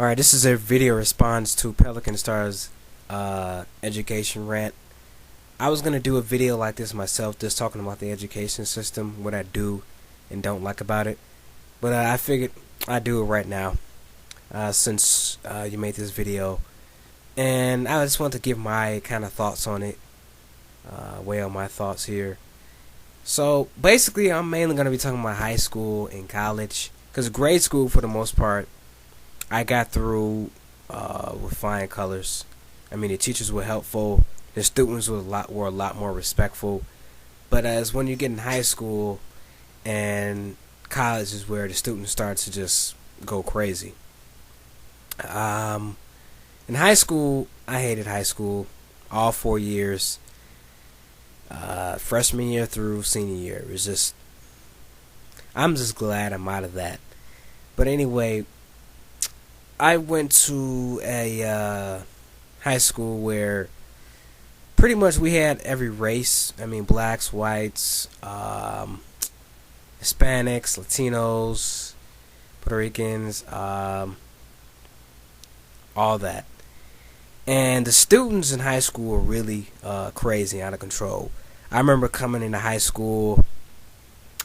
Alright, this is a video response to Pelican Star's education rant. I was going to do a video like this myself, just talking about the education system, what I do and don't like about it. But I figured I'd do it right now, since you made this video. And I just want to give my kind of thoughts on it, weigh on my thoughts here. So basically, I'm mainly going to be talking about high school and college, because grade school, for the most part, I got through with flying colors. I mean, the teachers were helpful. The students were a lot more respectful. But as when you get in high school and college is where the students start to just go crazy. In high school, I hated high school all 4 years, freshman year through senior year. It was just, I'm just glad I'm out of that. But anyway, I went to a high school where pretty much we had every race. I mean, blacks, whites, Hispanics, Latinos, Puerto Ricans, all that. And the students in high school were really crazy, out of control. I remember coming into high school,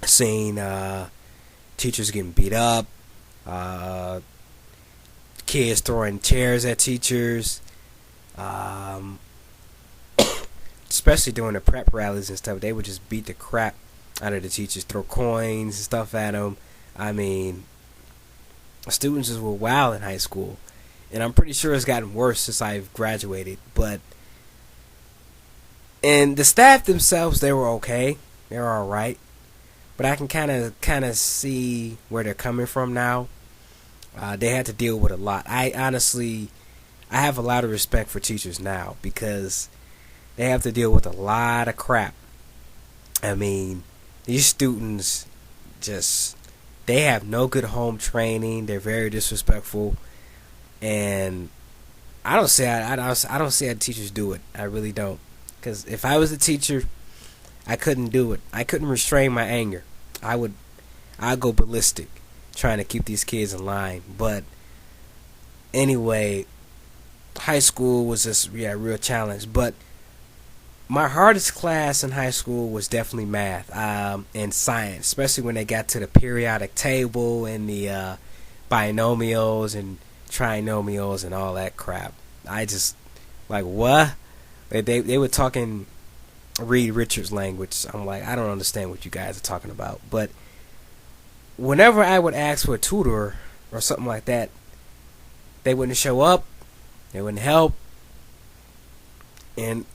seeing teachers getting beat up, kids throwing chairs at teachers, especially during the prep rallies and stuff. They would just beat the crap out of the teachers, throw coins and stuff at them. I mean, students just were wild in high school, and I'm pretty sure it's gotten worse since I've graduated. And the staff themselves, they were okay, they were all right, but I can kind of see where they're coming from now. They had to deal with a lot. I have a lot of respect for teachers now, because they have to deal with a lot of crap. I mean, these students they have no good home training. They're very disrespectful, and I don't see how teachers do it. I really don't. Because if I was a teacher, I couldn't do it. I couldn't restrain my anger. I'd go ballistic trying to keep these kids in line. But anyway, high school was just a real challenge. But my hardest class in high school was definitely math and science, especially when they got to the periodic table and the binomials and trinomials and all that crap. I just, like, what? They were talking Reed Richards language. I'm like, I don't understand what you guys are talking about. But whenever I would ask for a tutor or something like that, they wouldn't show up. They wouldn't help. And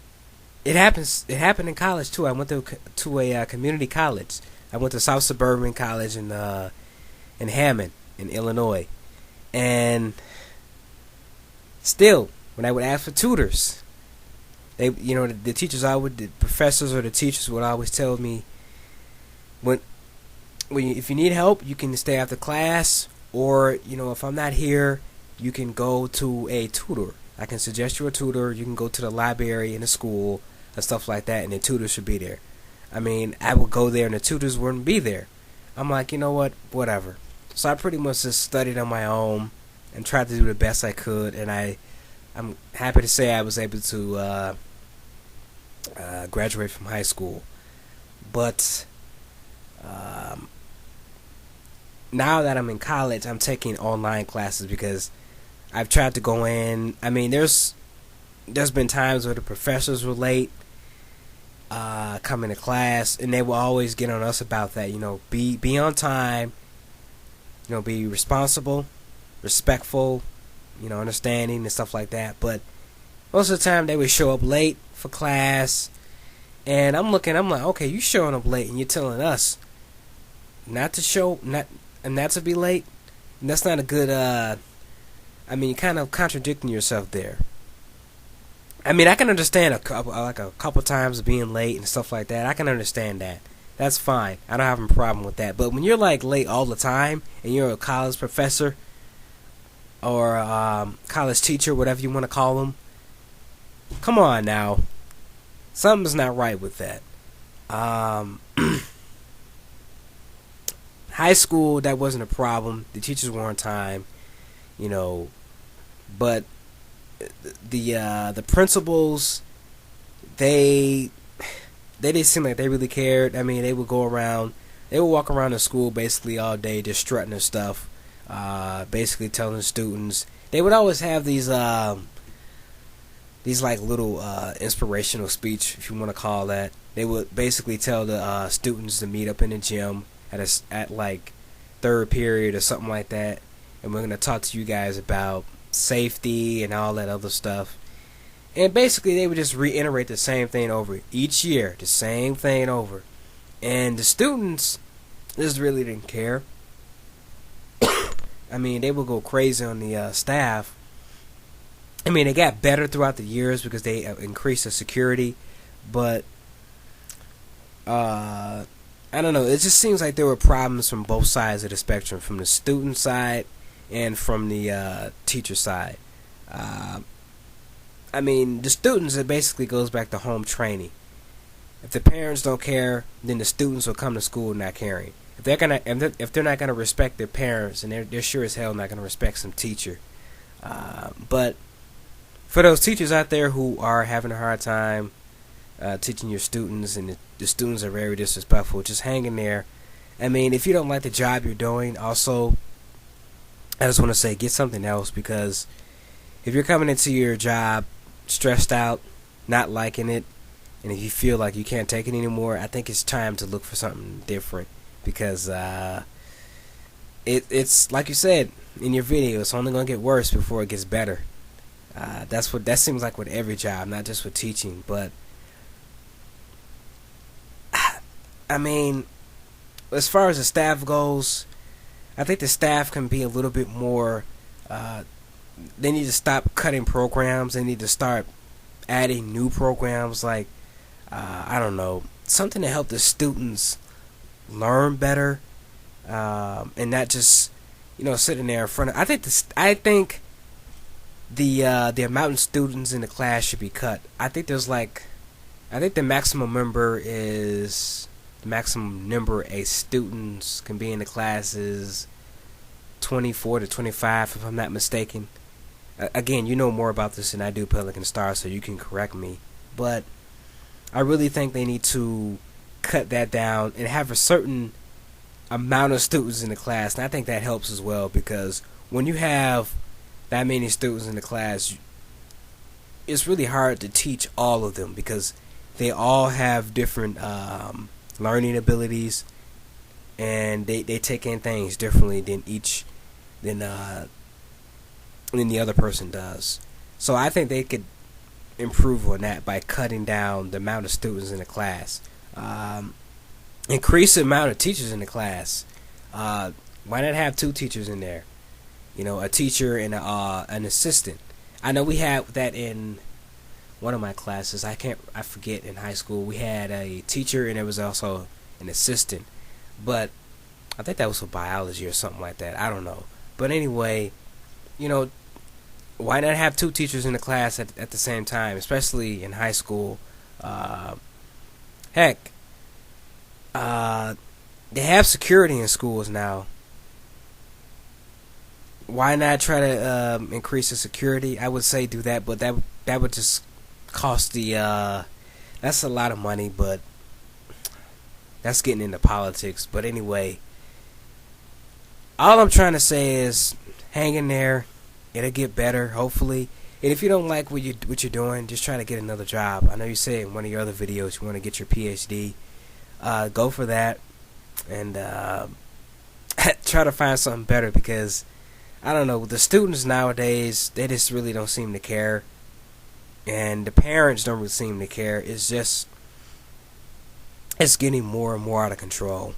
it happened in college too. I went to a community college. I went to South Suburban College in Hammond, in Illinois. And still, when I would ask for tutors, the teachers, the professors or the teachers would always tell me, if you need help, you can stay after class, or if I'm not here, you can go to a tutor. I can suggest you a tutor. You can go to the library in the school and stuff like that, and the tutors should be there. I mean, I would go there and the tutors wouldn't be there. I'm like, you know what, whatever. So I pretty much just studied on my own and tried to do the best I could, and I'm happy to say I was able to graduate from high school. But now that I'm in college, I'm taking online classes because I've tried to go in. I mean, there's been times where the professors were late coming to class, and they will always get on us about that. Be on time. Be responsible, respectful, understanding and stuff like that. But most of the time they would show up late for class, and I'm like, okay, you showing up late and you're telling us not to be late. And that's not a good. You're kind of contradicting yourself there. I mean, I can understand a couple times being late and stuff like that. I can understand that. That's fine. I don't have a problem with that. But when you're like late all the time and you're a college professor or college teacher, whatever you want to call them, come on now. Something's not right with that. High school, that wasn't a problem. The teachers were on time. but the principals, they didn't seem like they really cared. I mean, they would walk around the school basically all day just strutting their stuff, basically telling the students. They would always have these like little inspirational speech, if you want to call that. They would basically tell the students to meet up in the gym at like third period or something like that, and we're gonna talk to you guys about safety and all that other stuff. And basically, they would just reiterate the same thing over each year, the same thing over. And the students just really didn't care. I mean, they would go crazy on the staff. I mean, it got better throughout the years because they increased the security, but I don't know. It just seems like there were problems from both sides of the spectrum, from the student side and from the teacher side. I mean, the students, it basically goes back to home training. If the parents don't care, then the students will come to school not caring. If they're not gonna respect their parents, and they're sure as hell not gonna respect some teacher. But for those teachers out there who are having a hard time teaching your students, and the students are very disrespectful, just hang in there. I mean, if you don't like the job you're doing, also, I just want to say, get something else, because if you're coming into your job stressed out, not liking it, and if you feel like you can't take it anymore, I think it's time to look for something different, because it's like you said in your video, it's only going to get worse before it gets better. That seems like with every job, not just with teaching. But I mean, as far as the staff goes, I think the staff can be a little bit more. They need to stop cutting programs. They need to start adding new programs, like I don't know, something to help the students learn better, and not just sitting there in front of. I think the amount of students in the class should be cut. I think the maximum number of students can be in the class is 24 to 25, if I'm not mistaken. Again, you know more about this than I do, Pelican Star, so you can correct me. But I really think they need to cut that down and have a certain amount of students in the class. And I think that helps as well, because when you have that many students in the class, it's really hard to teach all of them, because they all have different learning abilities, and they take in things differently than the other person does. So I think they could improve on that by cutting down the amount of students in the class. Increase the amount of teachers in the class. Why not have 2 teachers in there? A teacher and an assistant. I know we had that in one of my classes. I forget, in high school we had a teacher and there was also an assistant. But I think that was for biology or something like that. I don't know. But anyway, why not have 2 teachers in the class at the same time, especially in high school? Heck, they have security in schools now. Why not try to increase the security? I would say do that, but that would just cost that's a lot of money, but that's getting into politics. But anyway, all I'm trying to say is hang in there. It'll get better, hopefully. And if you don't like what you're doing, just try to get another job. I know you said in one of your other videos you want to get your PhD. Go for that, and try to find something better, because I don't know, the students nowadays, they just really don't seem to care, and the parents don't really seem to care. It's getting more and more out of control.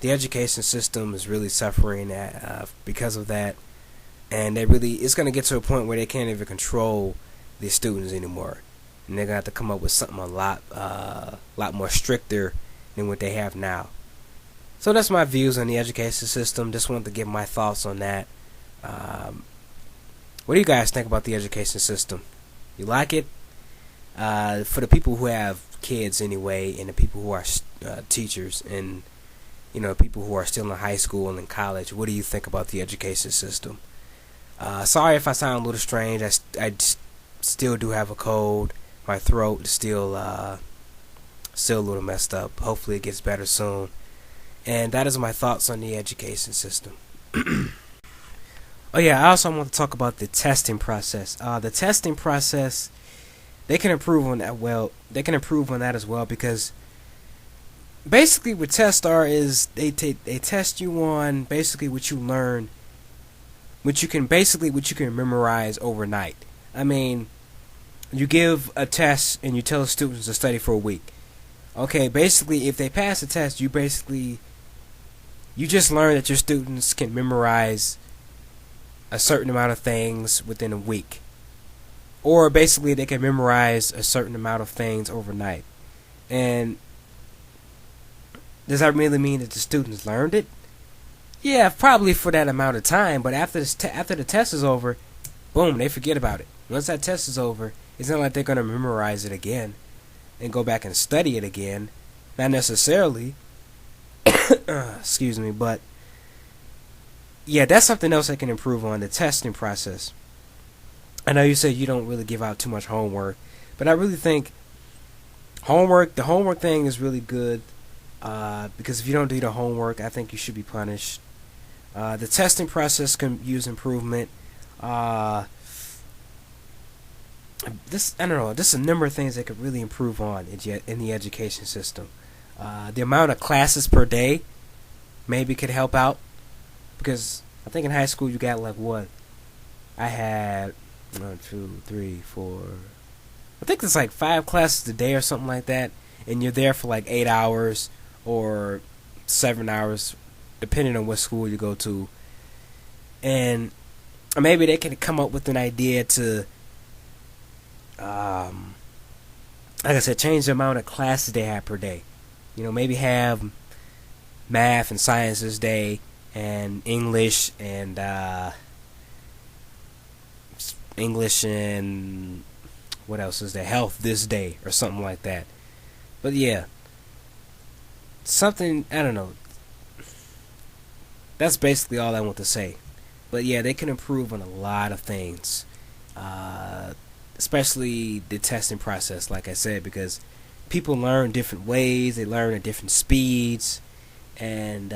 The education system is really suffering because of that, and it's going to get to a point where they can't even control the students anymore, and they're going to have to come up with something a lot more stricter than what they have now. So that's my views on the education system. Just wanted to give my thoughts on that. What do you guys think about the education system? You like it? For the people who have kids anyway, and the people who are teachers, and people who are still in high school and in college, what do you think about the education system? Sorry if I sound a little strange. Still do have a cold. My throat is still a little messed up. Hopefully it gets better soon. And that is my thoughts on the education system. Oh yeah, I also want to talk about the testing process. The testing process, they can improve on that. Well, they can improve on that as well, because basically what tests are is they test you on basically what you learn, what you can memorize overnight. I mean, you give a test and you tell the students to study for a week. Okay, basically if they pass the test, you just learn that your students can memorize a certain amount of things within a week. Or basically they can memorize a certain amount of things overnight. And does that really mean that the students learned it? Yeah, probably for that amount of time, but after the test is over, boom, they forget about it. Once that test is over, it's not like they're going to memorize it again and go back and study it again. Not necessarily. Excuse me, but yeah, that's something else I can improve on, the testing process. I know you said you don't really give out too much homework, but I really think the homework thing is really good, because if you don't do the homework, I think you should be punished. The testing process can use improvement. I don't know. There's a number of things that could really improve on in the education system. The amount of classes per day maybe could help out, because I think in high school you got like what? I had 1, 2, 3, 4. I think it's like 5 classes a day or something like that, and you're there for like 8 hours or 7 hours, depending on what school you go to. And maybe they can come up with an idea to, like I said, change the amount of classes they have per day. Maybe have math and science this day, and English and what else is there? Health this day, or something like that. But yeah, something, I don't know. That's basically all I want to say. But yeah, they can improve on a lot of things, especially the testing process, like I said, because people learn different ways, they learn at different speeds, and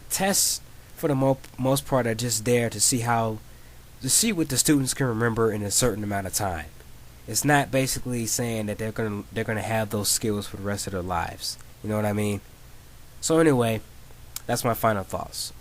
tests for the most part are just there to see what the students can remember in a certain amount of time. It's not basically saying that they're gonna have those skills for the rest of their lives. You know what I mean? So anyway, that's my final thoughts.